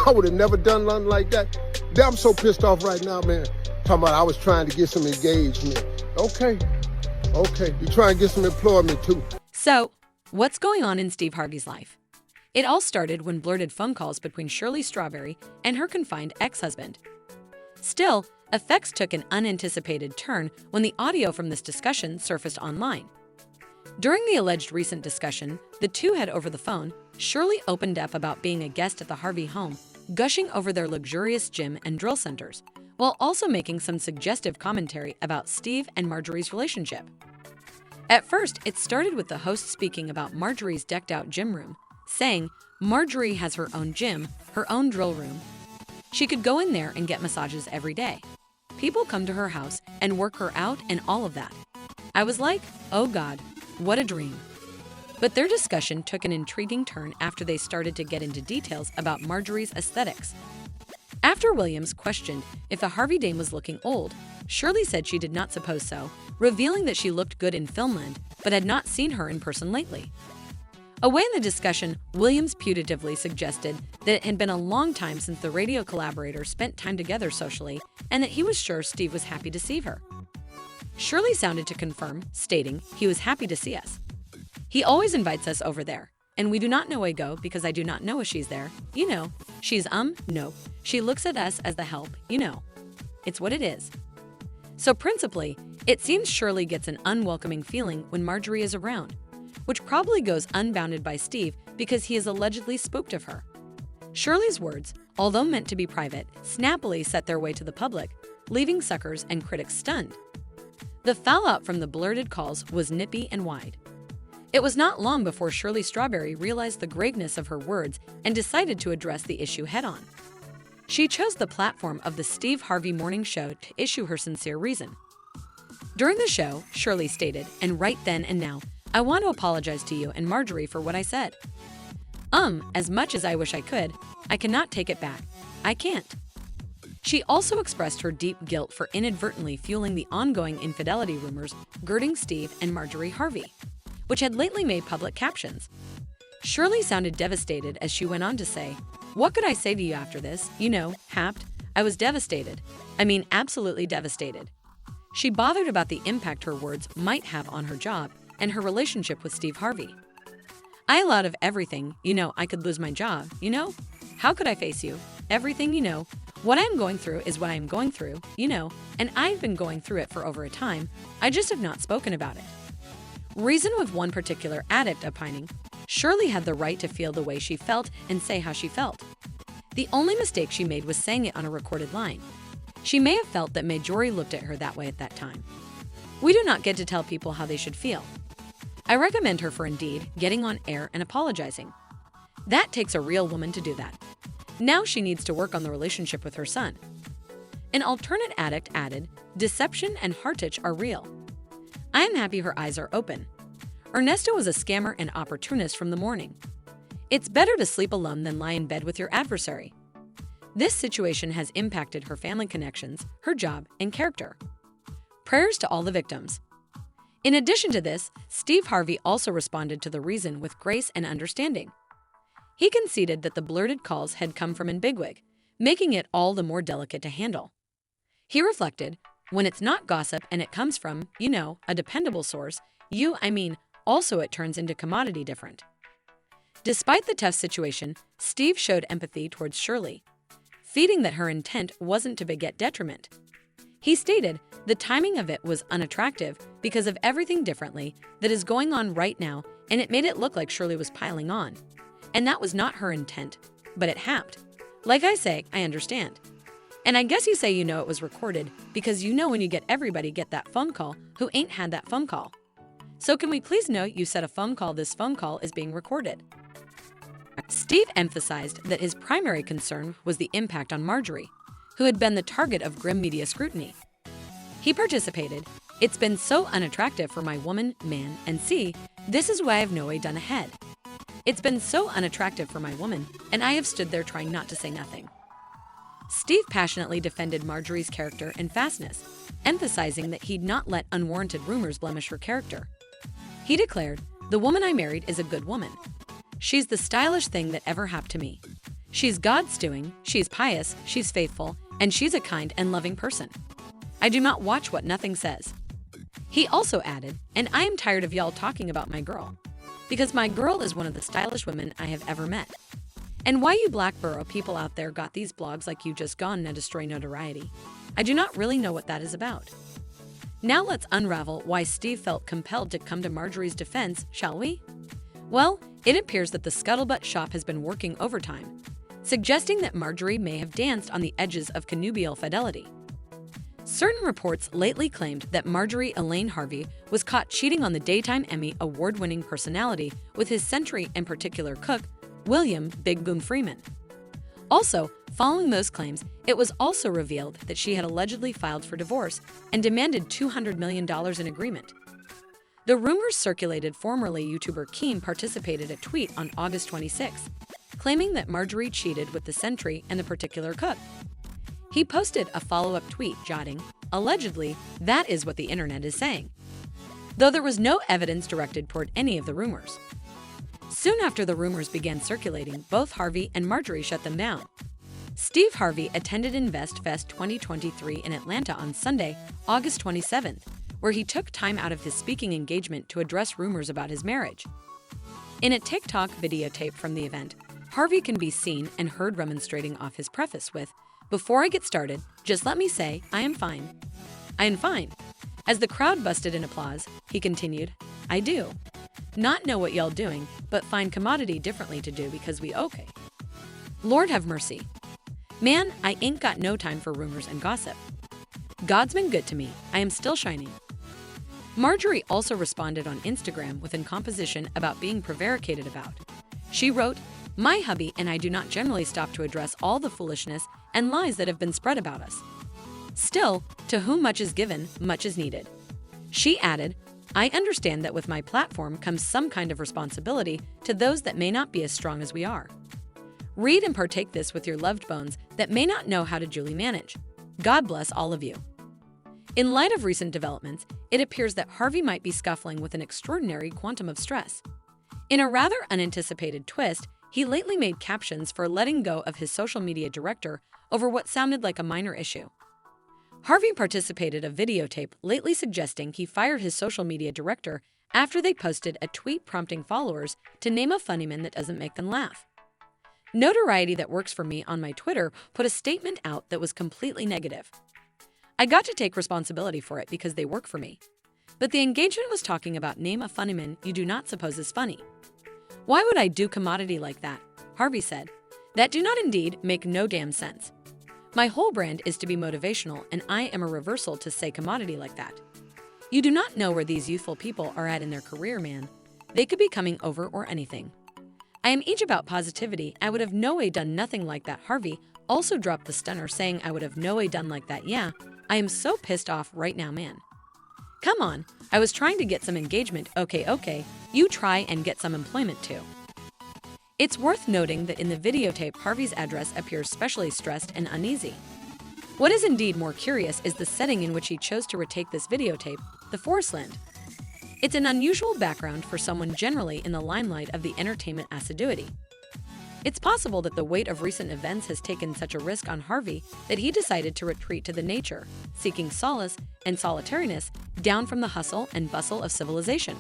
I would have never done nothing like that. I'm so pissed off right now, man. Talking about I was trying to get some engagement. Okay. You try and get some employment too. So, what's going on in Steve Harvey's life? It all started when blurted phone calls between Shirley Strawberry and her confined ex-husband. Still, effects took an unanticipated turn when the audio from this discussion surfaced online. During the alleged recent discussion, the two had over the phone, Shirley opened up about being a guest at the Harvey home, gushing over their luxurious gym and drill centers, while also making some suggestive commentary about Steve and Marjorie's relationship. At first, it started with the host speaking about Marjorie's decked-out gym room, saying Marjorie has her own gym, her own drill room. She could go in there and get massages every day. People come to her house and work her out and all of that. I was like, oh God, what a dream. But their discussion took an intriguing turn after they started to get into details about Marjorie's aesthetics. After Williams questioned if the Harvey dame was looking old, Shirley said she did not suppose so, revealing that she looked good in filmland but had not seen her in person lately. Away in the discussion, Williams putatively suggested that it had been a long time since the radio collaborators spent time together socially and that he was sure Steve was happy to see her. Shirley sounded to confirm, stating he was happy to see us. He always invites us over there, and we do not know where I go because I do not know if she's there. You know, she's no. She looks at us as the help, you know. It's what it is. So principally, it seems Shirley gets an unwelcoming feeling when Marjorie is around, which probably goes unbounded by Steve because he has allegedly spooked of her. Shirley's words, although meant to be private, snappily set their way to the public, leaving suckers and critics stunned. The fallout from the blurted calls was nippy and wide. It was not long before Shirley Strawberry realized the graveness of her words and decided to address the issue head-on. She chose the platform of the Steve Harvey Morning Show to issue her sincere reason. During the show, Shirley stated, and right then and now, I want to apologize to you and Marjorie for what I said. As much as I wish I could, I cannot take it back. I can't. She also expressed her deep guilt for inadvertently fueling the ongoing infidelity rumors girding Steve and Marjorie Harvey, which had lately made public captions. Shirley sounded devastated as she went on to say, what could I say to you after this? You know, happed. I was devastated. I mean, absolutely devastated. She bothered about the impact her words might have on her job and her relationship with Steve Harvey. I allowed of everything, you know, I could lose my job, you know? How could I face you? Everything, you know. What I'm going through is what I'm going through, you know, and I've been going through it for over a time. I just have not spoken about it. Reason with one particular addict opining, Shirley had the right to feel the way she felt and say how she felt. The only mistake she made was saying it on a recorded line. She may have felt that Marjorie looked at her that way at that time. We do not get to tell people how they should feel. I recommend her for indeed getting on air and apologizing. That takes a real woman to do that. Now she needs to work on the relationship with her son. An alternate addict added, deception and heartache are real. I am happy her eyes are open. Ernesto was a scammer and opportunist from the morning. It's better to sleep alone than lie in bed with your adversary. This situation has impacted her family connections, her job, and character. Prayers to all the victims. In addition to this, Steve Harvey also responded to the reason with grace and understanding. He conceded that the blurted calls had come from an bigwig, making it all the more delicate to handle. He reflected, when it's not gossip and it comes from, you know, a dependable source, also it turns into commodity different. Despite the tough situation, Steve showed empathy towards Shirley, feeding that her intent wasn't to beget detriment. He stated the timing of it was unattractive because of everything differently that is going on right now, and it made it look like Shirley was piling on. And that was not her intent, but it happened. Like I say, I understand. And I guess you say you know it was recorded because you know when you get everybody get that phone call who ain't had that phone call. So can we please note you said a phone call, this phone call is being recorded. Steve emphasized that his primary concern was the impact on Marjorie, who had been the target of grim media scrutiny. He participated, it's been so unattractive for my woman, man, and see, this is why I've no way done ahead. It's been so unattractive for my woman, and I have stood there trying not to say nothing. Steve passionately defended Marjorie's character and fastness, emphasizing that he'd not let unwarranted rumors blemish her character. He declared, the woman I married is a good woman. She's the stylish thing that ever happened to me. She's God's doing, she's pious, she's faithful, and she's a kind and loving person. I do not watch what nothing says. He also added, and I am tired of y'all talking about my girl. Because my girl is one of the stylish women I have ever met. And why you Blackborough people out there got these blogs like you just gone to destroy notoriety? I do not really know what that is about. Now let's unravel why Steve felt compelled to come to Marjorie's defense, shall we? Well, it appears that the Scuttlebutt shop has been working overtime, suggesting that Marjorie may have danced on the edges of connubial fidelity. Certain reports lately claimed that Marjorie Elaine Harvey was caught cheating on the Daytime Emmy award-winning personality with his Century and particular cook, William Big Boom Freeman. Also, following those claims, it was also revealed that she had allegedly filed for divorce and demanded $200 million in agreement. The rumors circulated. Formerly YouTuber Keem participated a tweet on August 26, claiming that Marjorie cheated with the Century and the particular cook. He posted a follow-up tweet jotting, allegedly, that is what the internet is saying, though there was no evidence directed toward any of the rumors. Soon after the rumors began circulating, both Harvey and Marjorie shut them down. Steve Harvey attended InvestFest 2023 in Atlanta on Sunday, August 27th, where he took time out of his speaking engagement to address rumors about his marriage. In a TikTok videotape from the event, Harvey can be seen and heard remonstrating off his preface with, "Before I get started, just let me say, I am fine. I am fine." As the crowd busted in applause, he continued, "I do not know what y'all doing, but find commodity differently to do because we okay. Lord have mercy. Man, I ain't got no time for rumors and gossip. God's been good to me. I am still shining." Marjorie also responded on Instagram with a composition about being prevaricated about. She wrote, "My hubby and I do not generally stop to address all the foolishness and lies that have been spread about us. Still, to whom much is given, much is needed." She added, "I understand that with my platform comes some kind of responsibility to those that may not be as strong as we are. Read and partake this with your loved bones that may not know how to duly manage. God bless all of you." In light of recent developments, it appears that Harvey might be scuffling with an extraordinary quantum of stress. In a rather unanticipated twist, he lately made captions for letting go of his social media director over what sounded like a minor issue. Harvey participated a videotape lately suggesting he fired his social media director after they posted a tweet prompting followers to name a funnyman that doesn't make them laugh. Notoriety that works for me on my Twitter put a statement out that was completely negative. I got to take responsibility for it because they work for me. But the engagement was talking about name a funnyman you do not suppose is funny. Why would I do commodity like that? Harvey said. That do not indeed make no damn sense. My whole brand is to be motivational, and I am a reversal to say commodity like that. You do not know where these youthful people are at in their career, man. They could be coming over or anything. I am each about positivity. I would have no way done nothing like that. Harvey also dropped the stunner saying I would have no way done like that. Yeah, I am so pissed off right now, man. Come on, I was trying to get some engagement. Okay, you try and get some employment too. It's worth noting that in the videotape, Harvey's address appears specially stressed and uneasy. What is indeed more curious is the setting in which he chose to retake this videotape, the forest land. It's an unusual background for someone generally in the limelight of the entertainment assiduity. It's possible that the weight of recent events has taken such a risk on Harvey that he decided to retreat to the nature, seeking solace and solitariness down from the hustle and bustle of civilization.